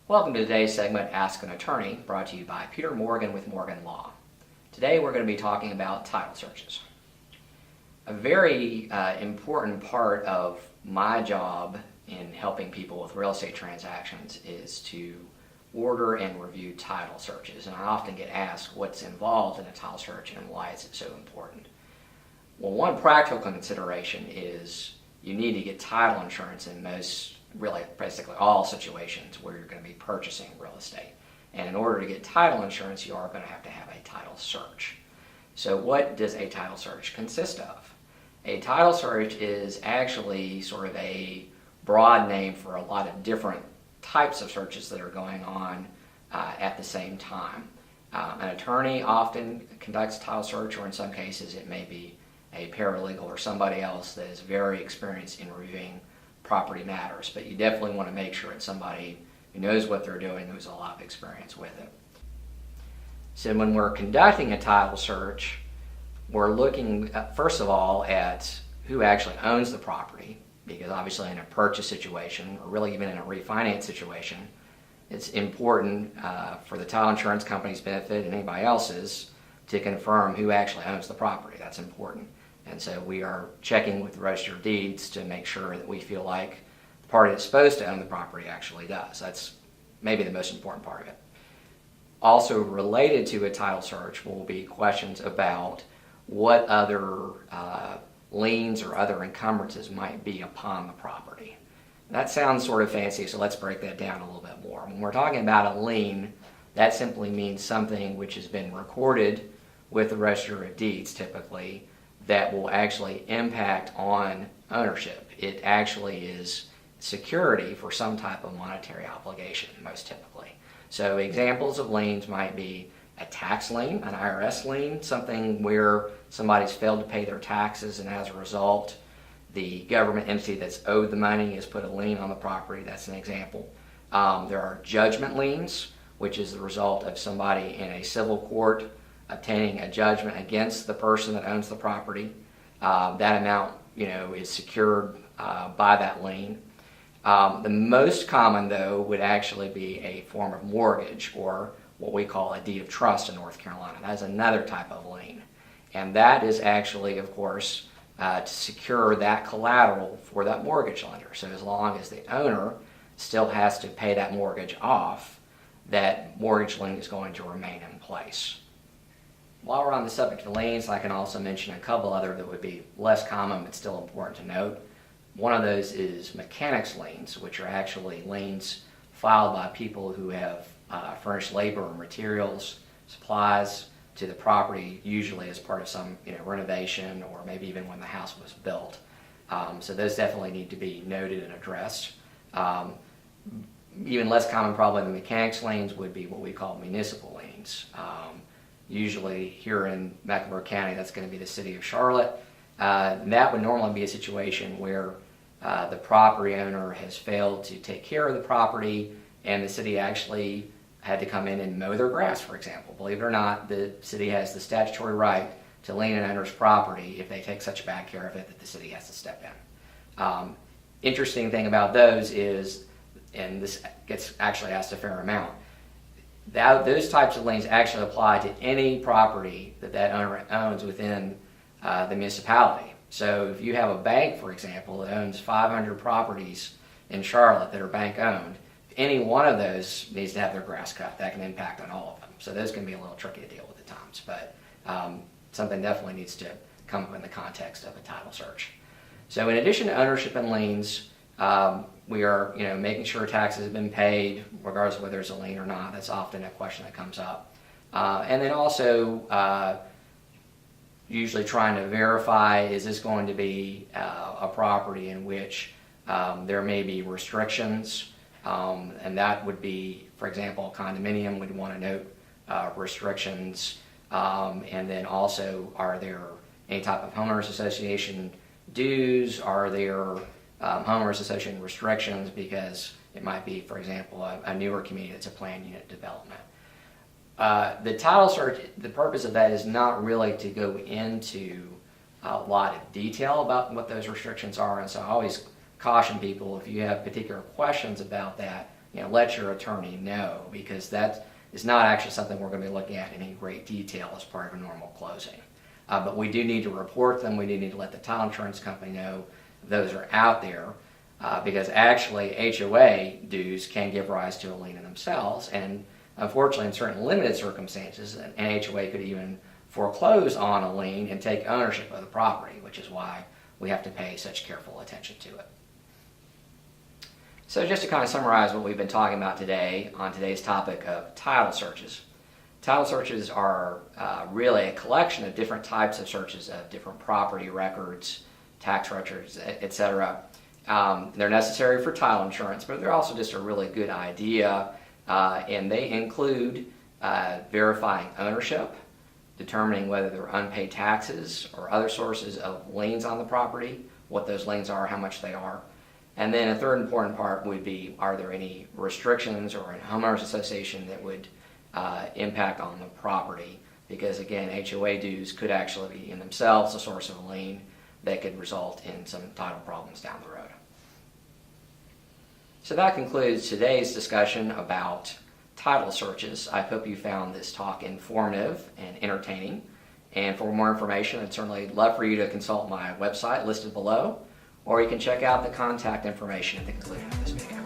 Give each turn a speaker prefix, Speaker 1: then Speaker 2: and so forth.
Speaker 1: Welcome to today's segment, Ask an Attorney, brought to you by Peter Morgan with Morgan Law. Today we're going to be talking about title searches. A very important part of my job in helping people with real estate transactions is to order and review title searches. And I often get asked what's involved in a title search and why is it so important. Well, one practical consideration is you need to get title insurance in most, really basically all situations where you're going to be purchasing real estate. And in order to get title insurance, you are going to have a title search. So what does a title search consist of? A title search is actually sort of a broad name for a lot of different types of searches that are going on at the same time. An attorney often conducts a title search, or in some cases it may be a paralegal or somebody else that is very experienced in reviewing property matters, but you definitely want to make sure it's somebody who knows what they're doing, who's a lot of experience with it. So when we're conducting a title search, we're looking first of all at who actually owns the property, because obviously in a purchase situation, or really even in a refinance situation, it's important for the title insurance company's benefit and anybody else's to confirm who actually owns the property. That's important. And so we are checking with the Register of Deeds to make sure that we feel like the party that's supposed to own the property actually does. That's maybe the most important part of it. Also related to a title search will be questions about what other liens or other encumbrances might be upon the property. That sounds sort of fancy, so let's break that down a little bit more. When we're talking about a lien, that simply means something which has been recorded with the Register of Deeds typically that will actually impact on ownership. It actually is security for some type of monetary obligation, most typically. So examples of liens might be a tax lien, an IRS lien, something where somebody's failed to pay their taxes and as a result the government entity that's owed the money has put a lien on the property. That's an example. There are judgment liens, which is the result of somebody in a civil court obtaining a judgment against the person that owns the property. That amount, is secured by that lien. The most common, though, would actually be a form of mortgage, or what we call a deed of trust in North Carolina. That is another type of lien. And that is actually, of course, to secure that collateral for that mortgage lender. So as long as the owner still has to pay that mortgage off, that mortgage lien is going to remain in place. While we're on the subject of liens, I can also mention a couple other that would be less common but still important to note. One of those is mechanics liens, which are actually liens filed by people who have furnished labor or materials, supplies to the property, usually as part of some renovation or maybe even when the house was built. So those definitely need to be noted and addressed. Even less common probably than mechanics liens would be what we call municipal liens. Usually here in Mecklenburg County, that's going to be the city of Charlotte. That would normally be a situation where the property owner has failed to take care of the property and the city actually had to come in and mow their grass, for example. Believe it or not, the city has the statutory right to lien an owner's property if they take such bad care of it that the city has to step in. Interesting thing about those is, and this gets actually asked a fair amount, those types of liens actually apply to any property that owner owns within the municipality. So if you have a bank, for example, that owns 500 properties in Charlotte that are bank owned, any one of those needs to have their grass cut. That can impact on all of them. So those can be a little tricky to deal with at times, but something definitely needs to come up in the context of a title search. So in addition to ownership and liens, we are making sure taxes have been paid, regardless of whether there's a lien or not. That's often a question that comes up. And then also usually trying to verify, is this going to be a property in which there may be restrictions, and that would be, for example, a condominium would want to note restrictions, and then also are there any type of homeowners association dues, are there homeowners association restrictions, because it might be, for example, a newer community that's a planned unit development. The title search, the purpose of that is not really to go into a lot of detail about what those restrictions are, and so I always caution people, if you have particular questions about that, let your attorney know, because that is not actually something we're going to be looking at in any great detail as part of a normal closing. But we do need to report them. We do need to let the title insurance company know those are out there, because actually HOA dues can give rise to a lien in themselves, and unfortunately in certain limited circumstances an HOA could even foreclose on a lien and take ownership of the property, which is why we have to pay such careful attention to it. So just to kind of summarize what we've been talking about today on today's topic of title searches. Title searches are really a collection of different types of searches of different property records, tax records, etc. They're necessary for title insurance, but they're also just a really good idea, and they include verifying ownership, determining whether there are unpaid taxes or other sources of liens on the property, what those liens are, how much they are. And then a third important part would be, are there any restrictions or a homeowners association that would impact on the property? Because again, HOA dues could actually be in themselves a source of a lien that could result in some title problems down the road. So that concludes today's discussion about title searches. I hope you found this talk informative and entertaining. And for more information, I'd certainly love for you to consult my website listed below, or you can check out the contact information at the conclusion of this video.